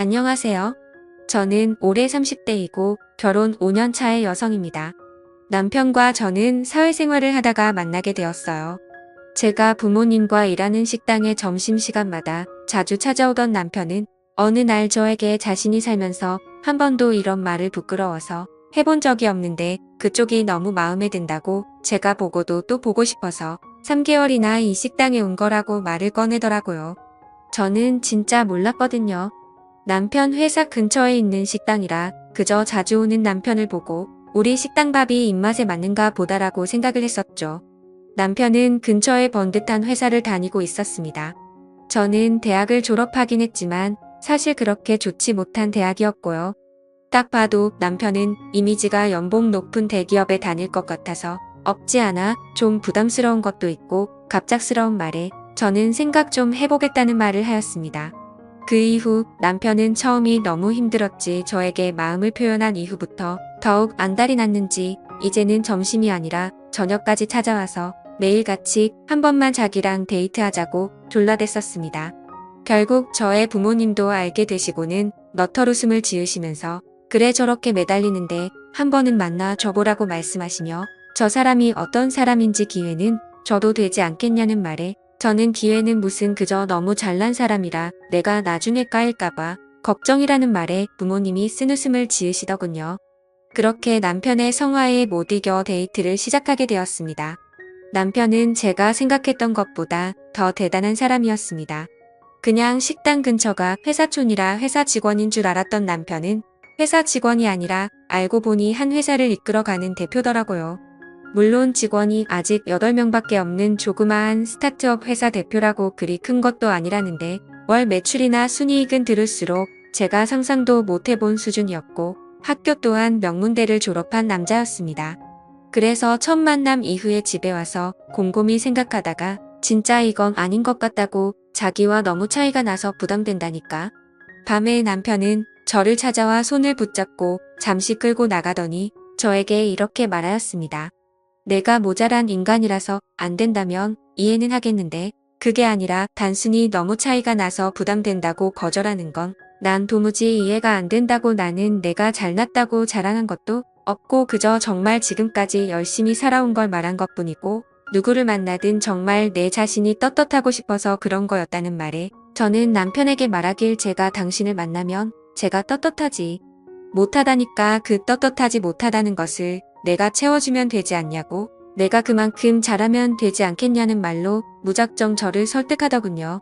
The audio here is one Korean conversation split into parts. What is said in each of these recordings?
안녕하세요. 저는 올해 30대이고 결혼 5년 차의 여성입니다. 남편과 저는 사회생활을 하다가 만나게 되었어요. 제가 부모님과 일하는 식당에 점심시간마다 자주 찾아오던 남편은 어느 날 저에게 자신이 살면서 한 번도 이런 말을 부끄러워서 해본 적이 없는데 그쪽이 너무 마음에 든다고 제가 보고도 또 보고 싶어서 3개월이나 이 식당에 온 거라고 말을 꺼내더라고요. 저는 진짜 몰랐거든요. 남편 회사 근처에 있는 식당이라 그저 자주 오는 남편을 보고 우리 식당 밥이 입맛에 맞는가 보다라고 생각을 했었죠. 남편은 근처에 번듯한 회사를 다니고 있었습니다. 저는 대학을 졸업하긴 했지만 사실 그렇게 좋지 못한 대학이었고요. 딱 봐도 남편은 이미지가 연봉 높은 대기업에 다닐 것 같아서 없지 않아 좀 부담스러운 것도 있고 갑작스러운 말에 저는 생각 좀 해보겠다는 말을 하였습니다. 그 이후 남편은 처음이 너무 힘들었지 저에게 마음을 표현한 이후부터 더욱 안달이 났는지 이제는 점심이 아니라 저녁까지 찾아와서 매일 같이 한 번만 자기랑 데이트하자고 졸라댔었습니다. 결국 저의 부모님도 알게 되시고는 너털웃음을 지으시면서 그래 저렇게 매달리는데 한 번은 만나 줘보라고 말씀하시며 저 사람이 어떤 사람인지 기회는 줘도 되지 않겠냐는 말에 저는 기회는 무슨 그저 너무 잘난 사람이라 내가 나중에 까일까봐 걱정이라는 말에 부모님이 쓴웃음을 지으시더군요. 그렇게 남편의 성화에 못 이겨 데이트를 시작하게 되었습니다. 남편은 제가 생각했던 것보다 더 대단한 사람이었습니다. 그냥 식당 근처가 회사촌이라 회사 직원인 줄 알았던 남편은 회사 직원이 아니라 알고 보니 한 회사를 이끌어가는 대표더라고요. 물론 직원이 아직 8명밖에 없는 조그마한 스타트업 회사 대표라고 그리 큰 것도 아니라는데 월 매출이나 순이익은 들을수록 제가 상상도 못 해본 수준이었고 학교 또한 명문대를 졸업한 남자였습니다. 그래서 첫 만남 이후에 집에 와서 곰곰이 생각하다가 진짜 이건 아닌 것 같다고 자기와 너무 차이가 나서 부담된다니까. 밤에 남편은 저를 찾아와 손을 붙잡고 잠시 끌고 나가더니 저에게 이렇게 말하였습니다. 내가 모자란 인간이라서 안 된다면 이해는 하겠는데 그게 아니라 단순히 너무 차이가 나서 부담된다고 거절하는 건 난 도무지 이해가 안 된다고. 나는 내가 잘났다고 자랑한 것도 없고 그저 정말 지금까지 열심히 살아온 걸 말한 것뿐이고 누구를 만나든 정말 내 자신이 떳떳하고 싶어서 그런 거였다는 말에 저는 남편에게 말하길 제가 당신을 만나면 제가 떳떳하지 못하다니까. 그 떳떳하지 못하다는 것을 내가 채워주면 되지 않냐고, 내가 그만큼 잘하면 되지 않겠냐는 말로 무작정 저를 설득하더군요.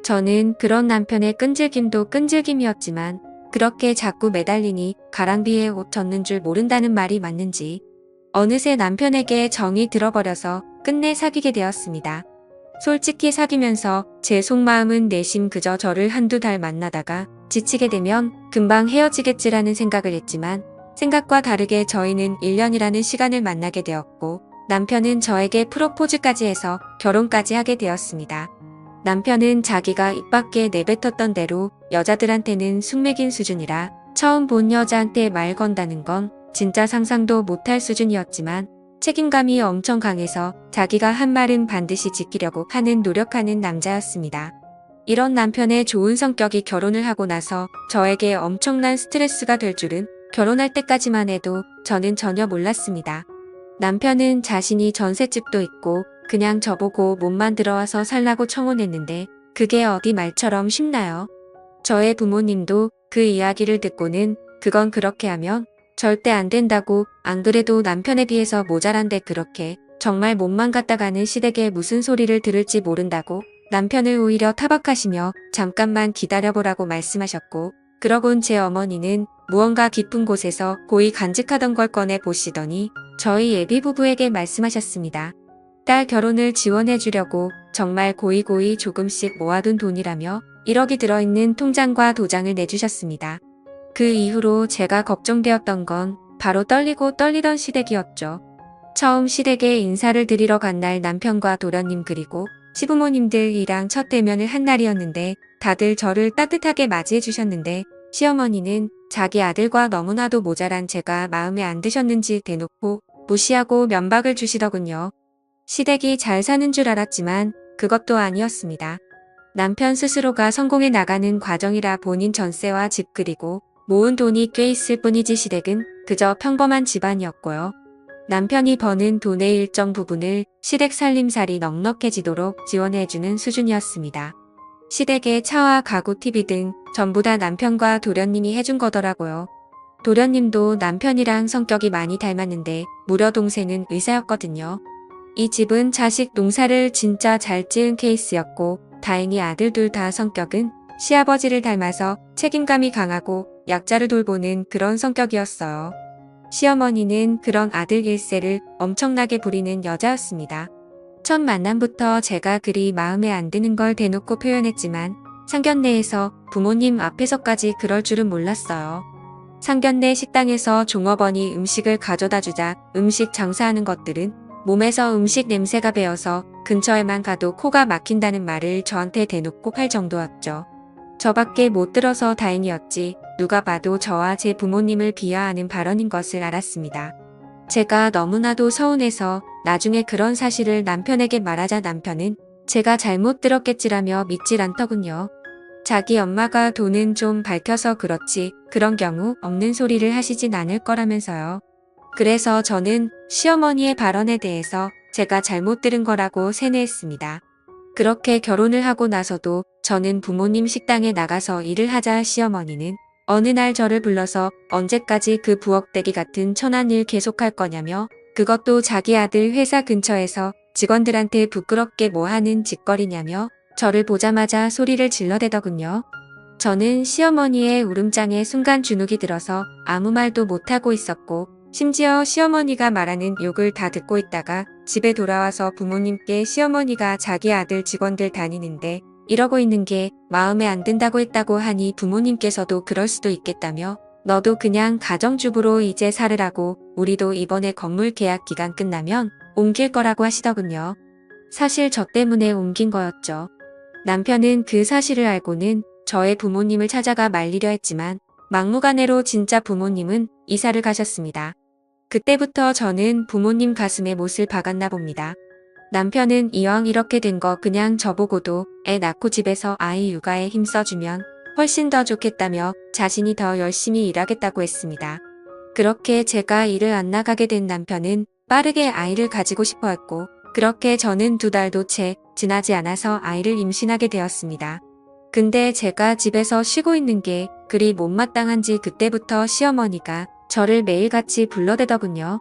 저는 그런 남편의 끈질김도 끈질김이었지만 그렇게 자꾸 매달리니 가랑비에 옷 젖는 줄 모른다는 말이 맞는지 어느새 남편에게 정이 들어버려서 끝내 사귀게 되었습니다. 솔직히 사귀면서 제 속마음은 내심 그저 저를 한두 달 만나다가 지치게 되면 금방 헤어지겠지라는 생각을 했지만 생각과 다르게 저희는 1년이라는 시간을 만나게 되었고 남편은 저에게 프로포즈까지 해서 결혼까지 하게 되었습니다. 남편은 자기가 입 밖에 내뱉었던 대로 여자들한테는 숙맥인 수준이라 처음 본 여자한테 말 건다는 건 진짜 상상도 못할 수준이었지만 책임감이 엄청 강해서 자기가 한 말은 반드시 지키려고 하는 노력하는 남자였습니다. 이런 남편의 좋은 성격이 결혼을 하고 나서 저에게 엄청난 스트레스가 될 줄은 결혼할 때까지만 해도 저는 전혀 몰랐습니다. 남편은 자신이 전셋집도 있고 그냥 저보고 몸만 들어와서 살라고 청혼했는데 그게 어디 말처럼 쉽나요? 저의 부모님도 그 이야기를 듣고는 그건 그렇게 하면 절대 안 된다고, 안 그래도 남편에 비해서 모자란데 그렇게 정말 몸만 갖다 가는 시댁에 무슨 소리를 들을지 모른다고 남편을 오히려 타박하시며 잠깐만 기다려보라고 말씀하셨고 그러곤 제 어머니는 무언가 깊은 곳에서 고이 간직하던 걸 꺼내 보시더니 저희 예비 부부에게 말씀하셨습니다. 딸 결혼을 지원해 주려고 정말 고이고이 조금씩 모아둔 돈이라며 1억이 들어있는 통장과 도장을 내주셨습니다. 그 이후로 제가 걱정되었던 건 바로 떨리고 떨리던 시댁이었죠. 처음 시댁에 인사를 드리러 간 날 남편과 도련님 그리고 시부모님들이랑 첫 대면을 한 날이었는데 다들 저를 따뜻하게 맞이해 주셨는데 시어머니는 자기 아들과 너무나도 모자란 제가 마음에 안 드셨는지 대놓고 무시하고 면박을 주시더군요. 시댁이 잘 사는 줄 알았지만 그것도 아니었습니다. 남편 스스로가 성공해 나가는 과정이라 본인 전세와 집 그리고 모은 돈이 꽤 있을 뿐이지 시댁은 그저 평범한 집안이었고요. 남편이 버는 돈의 일정 부분을 시댁 살림살이 넉넉해지도록 지원해주는 수준이었습니다. 시댁의 차와 가구 TV 등 전부 다 남편과 도련님이 해준 거더라고요. 도련님도 남편이랑 성격이 많이 닮았는데 무려 동생은 의사였거든요. 이 집은 자식 농사를 진짜 잘 지은 케이스였고 다행히 아들 둘 다 성격은 시아버지를 닮아서 책임감이 강하고 약자를 돌보는 그런 성격이었어요. 시어머니는 그런 아들 일세를 엄청나게 부리는 여자였습니다. 첫 만남부터 제가 그리 마음에 안 드는 걸 대놓고 표현했지만 상견례에서 부모님 앞에서까지 그럴 줄은 몰랐어요. 상견례 식당에서 종업원이 음식을 가져다 주자 음식 장사하는 것들은 몸에서 음식 냄새가 배어서 근처에만 가도 코가 막힌다는 말을 저한테 대놓고 할 정도였죠. 저밖에 못 들어서 다행이었지 누가 봐도 저와 제 부모님을 비하하는 발언인 것을 알았습니다. 제가 너무나도 서운해서 나중에 그런 사실을 남편에게 말하자 남편은 제가 잘못 들었겠지라며 믿질 않더군요. 자기 엄마가 돈은 좀 밝혀서 그렇지 그런 경우 없는 소리를 하시진 않을 거라면서요. 그래서 저는 시어머니의 발언에 대해서 제가 잘못 들은 거라고 세뇌했습니다. 그렇게 결혼을 하고 나서도 저는 부모님 식당에 나가서 일을 하자 시어머니는 어느 날 저를 불러서 언제까지 그 부엌대기 같은 천한 일 계속할 거냐며 그것도 자기 아들 회사 근처에서 직원들한테 부끄럽게 뭐 하는 짓거리냐며 저를 보자마자 소리를 질러대더군요. 저는 시어머니의 울음장에 순간 주눅이 들어서 아무 말도 못하고 있었고 심지어 시어머니가 말하는 욕을 다 듣고 있다가 집에 돌아와서 부모님께 시어머니가 자기 아들 직원들 다니는데 이러고 있는 게 마음에 안 든다고 했다고 하니 부모님께서도 그럴 수도 있겠다며 너도 그냥 가정주부로 이제 살으라고 우리도 이번에 건물 계약 기간 끝나면 옮길 거라고 하시더군요. 사실 저 때문에 옮긴 거였죠. 남편은 그 사실을 알고는 저의 부모님을 찾아가 말리려 했지만 막무가내로 진짜 부모님은 이사를 가셨습니다. 그때부터 저는 부모님 가슴에 못을 박았나 봅니다. 남편은 이왕 이렇게 된 거 그냥 저보고도 애 낳고 집에서 아이 육아에 힘써주면 훨씬 더 좋겠다며 자신이 더 열심히 일하겠다고 했습니다. 그렇게 제가 일을 안 나가게 된 남편은 빠르게 아이를 가지고 싶어 했고 그렇게 저는 2달도 채 지나지 않아서 아이를 임신하게 되었습니다. 근데 제가 집에서 쉬고 있는 게 그리 못마땅한지 그때부터 시어머니가 저를 매일같이 불러대더군요.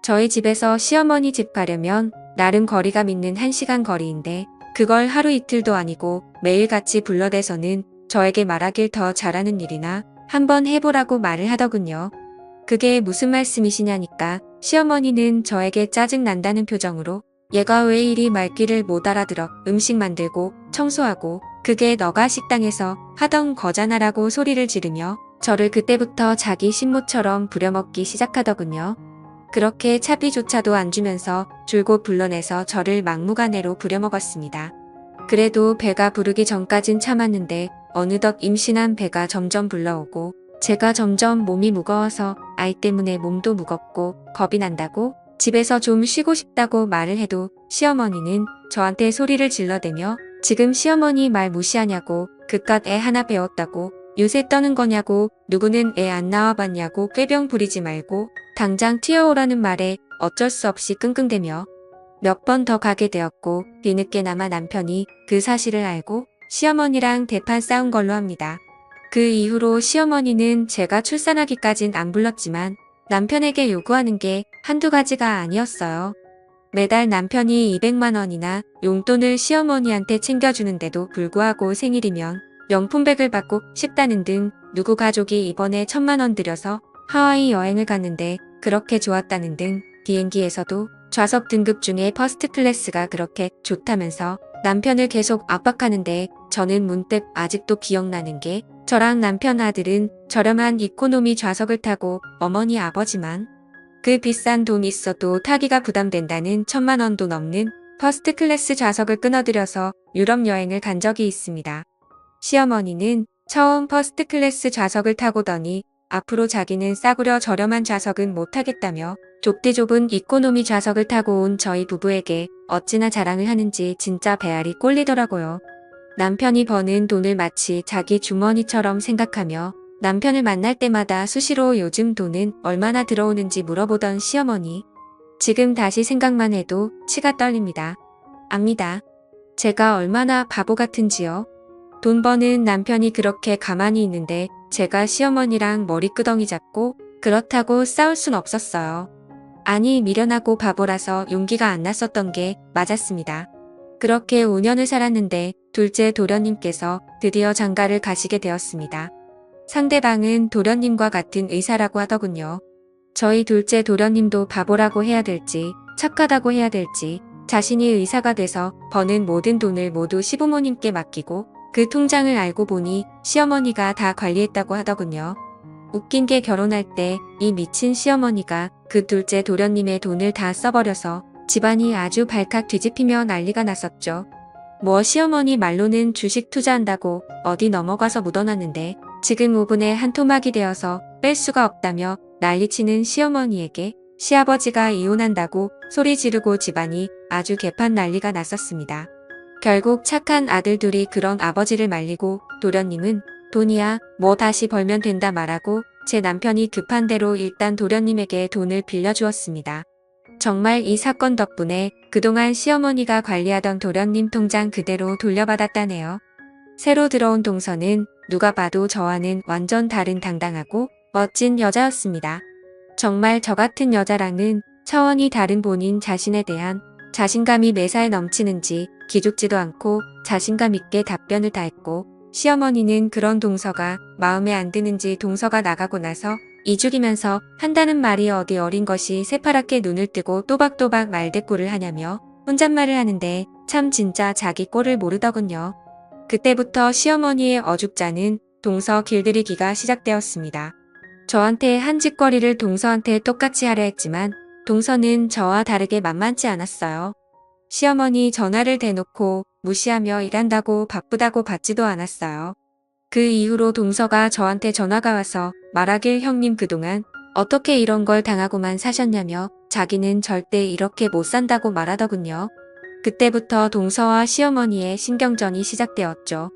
저희 집에서 시어머니 집 가려면 나름 거리가 있는 1시간 거리인데 그걸 하루 이틀도 아니고 매일같이 불러대서는 저에게 말하길 더 잘하는 일이나 한번 해보라고 말을 하더군요. 그게 무슨 말씀이시냐니까 시어머니는 저에게 짜증난다는 표정으로 얘가 왜 이리 말귀를 못 알아들어 음식 만들고 청소하고 그게 너가 식당에서 하던 거잖아라고 소리를 지르며 저를 그때부터 자기 신모처럼 부려먹기 시작하더군요. 그렇게 차비조차도 안 주면서 줄곧 불러내서 저를 막무가내로 부려먹었습니다. 그래도 배가 부르기 전까진 참았는데 어느덧 임신한 배가 점점 불러오고 제가 점점 몸이 무거워서 아이 때문에 몸도 무겁고 겁이 난다고 집에서 좀 쉬고 싶다고 말을 해도 시어머니는 저한테 소리를 질러대며 지금 시어머니 말 무시하냐고 그깟 애 하나 배웠다고 요새 떠는 거냐고 누구는 애 안 낳아봤냐고 꾀병 부리지 말고 당장 튀어오라는 말에 어쩔 수 없이 끙끙대며 몇 번 더 가게 되었고 뒤늦게나마 남편이 그 사실을 알고 시어머니랑 대판 싸운 걸로 합니다. 그 이후로 시어머니는 제가 출산하기까진 안 불렀지만 남편에게 요구하는 게 한두 가지가 아니었어요. 매달 남편이 200만 원이나 용돈을 시어머니한테 챙겨주는데도 불구하고 생일이면 명품백을 받고 싶다는 등 누구 가족이 이번에 1,000만 원 들여서 하와이 여행을 갔는데 그렇게 좋았다는 등 비행기에서도 좌석 등급 중에 퍼스트 클래스가 그렇게 좋다면서 남편을 계속 압박하는데 저는 문득 아직도 기억나는 게 저랑 남편 아들은 저렴한 이코노미 좌석을 타고 어머니 아버지만 그 비싼 돈 있어도 타기가 부담된다는 1,000만 원도 넘는 퍼스트 클래스 좌석을 끊어들여서 유럽 여행을 간 적이 있습니다. 시어머니는 처음 퍼스트 클래스 좌석을 타고더니 앞으로 자기는 싸구려 저렴한 좌석은 못 타겠다며 좁디 좁은 이코노미 좌석을 타고 온 저희 부부에게 어찌나 자랑을 하는지 진짜 배알이 꼴리더라고요. 남편이 버는 돈을 마치 자기 주머니처럼 생각하며 남편을 만날 때마다 수시로 요즘 돈은 얼마나 들어오는지 물어보던 시어머니. 지금 다시 생각만 해도 치가 떨립니다. 압니다. 제가 얼마나 바보 같은지요. 돈 버는 남편이 그렇게 가만히 있는데 제가 시어머니랑 머리끄덩이 잡고 그렇다고 싸울 순 없었어요. 아니 미련하고 바보라서 용기가 안 났었던 게 맞았습니다. 그렇게 5년을 살았는데 둘째 도련님께서 드디어 장가를 가시게 되었습니다. 상대방은 도련님과 같은 의사라고 하더군요. 저희 둘째 도련님도 바보라고 해야 될지 착하다고 해야 될지 자신이 의사가 돼서 버는 모든 돈을 모두 시부모님께 맡기고 그 통장을 알고 보니 시어머니가 다 관리했다고 하더군요. 웃긴 게 결혼할 때 이 미친 시어머니가 그 둘째 도련님의 돈을 다 써버려서 집안이 아주 발칵 뒤집히며 난리가 났었죠. 뭐 시어머니 말로는 주식 투자한다고 어디 넘어가서 묻어놨는데 지금 5분에 한 토막이 되어서 뺄 수가 없다며 난리치는 시어머니에게 시아버지가 이혼한다고 소리 지르고 집안이 아주 개판 난리가 났었습니다. 결국 착한 아들 둘이 그런 아버지를 말리고 도련님은 돈이야 뭐 다시 벌면 된다 말하고 제 남편이 급한 대로 일단 도련님에게 돈을 빌려주었습니다. 정말 이 사건 덕분에 그동안 시어머니가 관리하던 도련님 통장 그대로 돌려받았다네요. 새로 들어온 동서는 누가 봐도 저와는 완전 다른 당당하고 멋진 여자였습니다. 정말 저 같은 여자랑은 차원이 다른 본인 자신에 대한 자신감이 매사에 넘치는지 기죽지도 않고 자신감 있게 답변을 다 했고 시어머니는 그런 동서가 마음에 안 드는지 동서가 나가고 나서 이죽이면서 한다는 말이 어디 어린 것이 새파랗게 눈을 뜨고 또박또박 말대꾸를 하냐며 혼잣말을 하는데 참 진짜 자기 꼴을 모르더군요. 그때부터 시어머니의 어죽자는 동서 길들이기가 시작되었습니다. 저한테 한 짓거리를 동서한테 똑같이 하려 했지만 동서는 저와 다르게 만만치 않았어요. 시어머니 전화를 대놓고 무시하며 일한다고 바쁘다고 받지도 않았어요. 그 이후로 동서가 저한테 전화가 와서 말하길 형님 그동안 어떻게 이런 걸 당하고만 사셨냐며 자기는 절대 이렇게 못 산다고 말하더군요. 그때부터 동서와 시어머니의 신경전이 시작되었죠.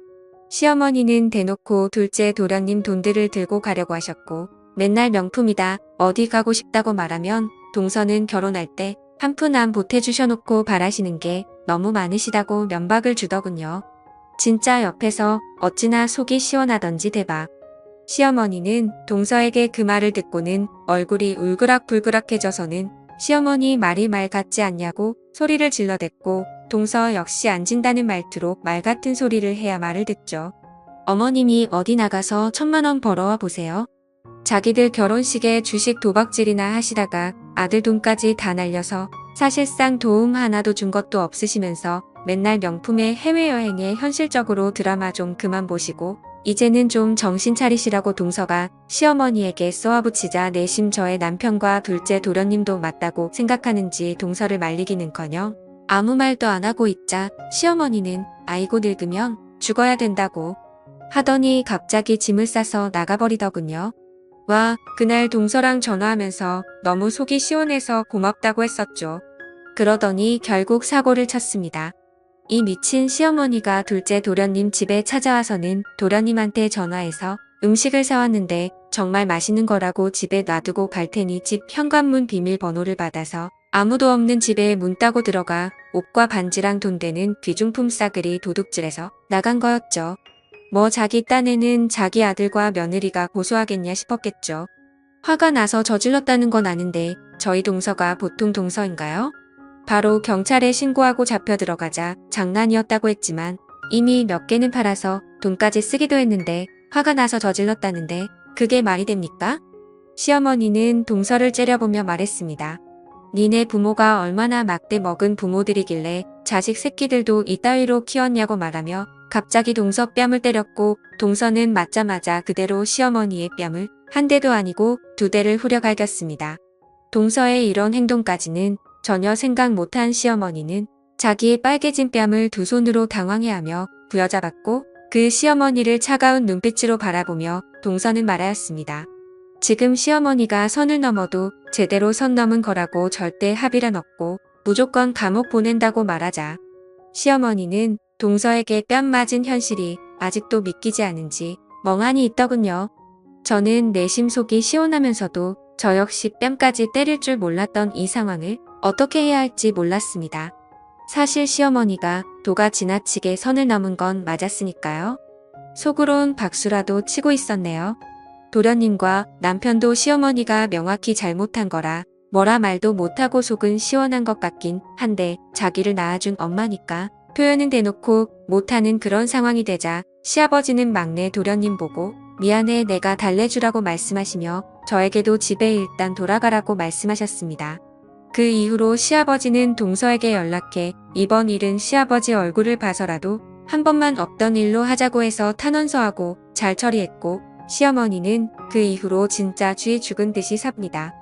시어머니는 대놓고 둘째 도련님 돈들을 들고 가려고 하셨고 맨날 명품이다 어디 가고 싶다고 말하면 동서는 결혼할 때 한 푼 안 보태주셔놓고 바라시는 게 너무 많으시다고 면박을 주더군요. 진짜 옆에서 어찌나 속이 시원하던지 대박. 시어머니는 동서에게 그 말을 듣고는 얼굴이 울그락불그락해져서는 시어머니 말이 말 같지 않냐고 소리를 질러댔고 동서 역시 안 진다는 말투로 말 같은 소리를 해야 말을 듣죠. 어머님이 어디 나가서 1,000만 원 벌어와 보세요. 자기들 결혼식에 주식 도박질이나 하시다가 아들 돈까지 다 날려서 사실상 도움 하나도 준 것도 없으시면서 맨날 명품의 해외여행에 현실적으로 드라마 좀 그만 보시고 이제는 좀 정신 차리시라고 동서가 시어머니에게 쏘아붙이자 내심 저의 남편과 둘째 도련님도 맞다고 생각하는지 동서를 말리기는커녕 아무 말도 안 하고 있자 시어머니는 아이고 늙으면 죽어야 된다고 하더니 갑자기 짐을 싸서 나가버리더군요. 와, 그날 동서랑 전화하면서 너무 속이 시원해서 고맙다고 했었죠. 그러더니 결국 사고를 쳤습니다. 이 미친 시어머니가 둘째 도련님 집에 찾아와서는 도련님한테 전화해서 음식을 사왔는데 정말 맛있는 거라고 집에 놔두고 갈 테니 집 현관문 비밀번호를 받아서 아무도 없는 집에 문 따고 들어가 옷과 반지랑 돈 되는 귀중품 싸그리 도둑질해서 나간 거였죠. 뭐 자기 딴에는 자기 아들과 며느리가 고소하겠냐 싶었겠죠. 화가 나서 저질렀다는 건 아는데 저희 동서가 보통 동서인가요? 바로 경찰에 신고하고 잡혀 들어가자 장난이었다고 했지만 이미 몇 개는 팔아서 돈까지 쓰기도 했는데 화가 나서 저질렀다는데 그게 말이 됩니까? 시어머니는 동서를 째려보며 말했습니다. 니네 부모가 얼마나 막대 먹은 부모들이길래 자식 새끼들도 이따위로 키웠냐고 말하며 갑자기 동서 뺨을 때렸고 동서는 맞자마자 그대로 시어머니의 뺨을 한 대도 아니고 2대를 후려갈겼습니다. 동서의 이런 행동까지는 전혀 생각 못한 시어머니는 자기의 빨개진 뺨을 두 손으로 당황해하며 부여잡았고 그 시어머니를 차가운 눈빛으로 바라보며 동서는 말하였습니다. 지금 시어머니가 선을 넘어도 제대로 선 넘은 거라고 절대 합의란 없고 무조건 감옥 보낸다고 말하자 시어머니는 동서에게 뺨 맞은 현실이 아직도 믿기지 않은지 멍하니 있더군요. 저는 내심 속이 시원하면서도 저 역시 뺨까지 때릴 줄 몰랐던 이 상황을 어떻게 해야 할지 몰랐습니다. 사실 시어머니가 도가 지나치게 선을 넘은 건 맞았으니까요. 속으론 박수라도 치고 있었네요. 도련님과 남편도 시어머니가 명확히 잘못한 거라 뭐라 말도 못하고 속은 시원한 것 같긴 한데 자기를 낳아준 엄마니까 표현은 대놓고 못하는 그런 상황이 되자 시아버지는 막내 도련님 보고 미안해 내가 달래주라고 말씀하시며 저에게도 집에 일단 돌아가라고 말씀하셨습니다. 그 이후로 시아버지는 동서에게 연락해 이번 일은 시아버지 얼굴을 봐서라도 한 번만 없던 일로 하자고 해서 탄원서하고 잘 처리했고 시어머니는 그 이후로 진짜 쥐 죽은 듯이 삽니다.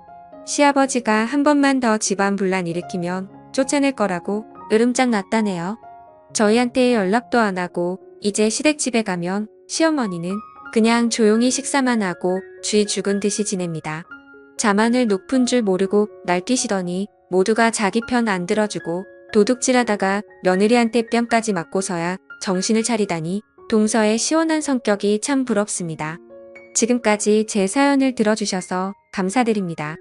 시아버지가 한 번만 더 집안 분란 일으키면 쫓아낼 거라고 으름장 났다네요. 저희한테 연락도 안 하고 이제 시댁집에 가면 시어머니는 그냥 조용히 식사만 하고 쥐 죽은 듯이 지냅니다. 자만을 높은 줄 모르고 날뛰시더니 모두가 자기 편 안 들어주고 도둑질하다가 며느리한테 뺨까지 맞고서야 정신을 차리다니 동서의 시원한 성격이 참 부럽습니다. 지금까지 제 사연을 들어주셔서 감사드립니다.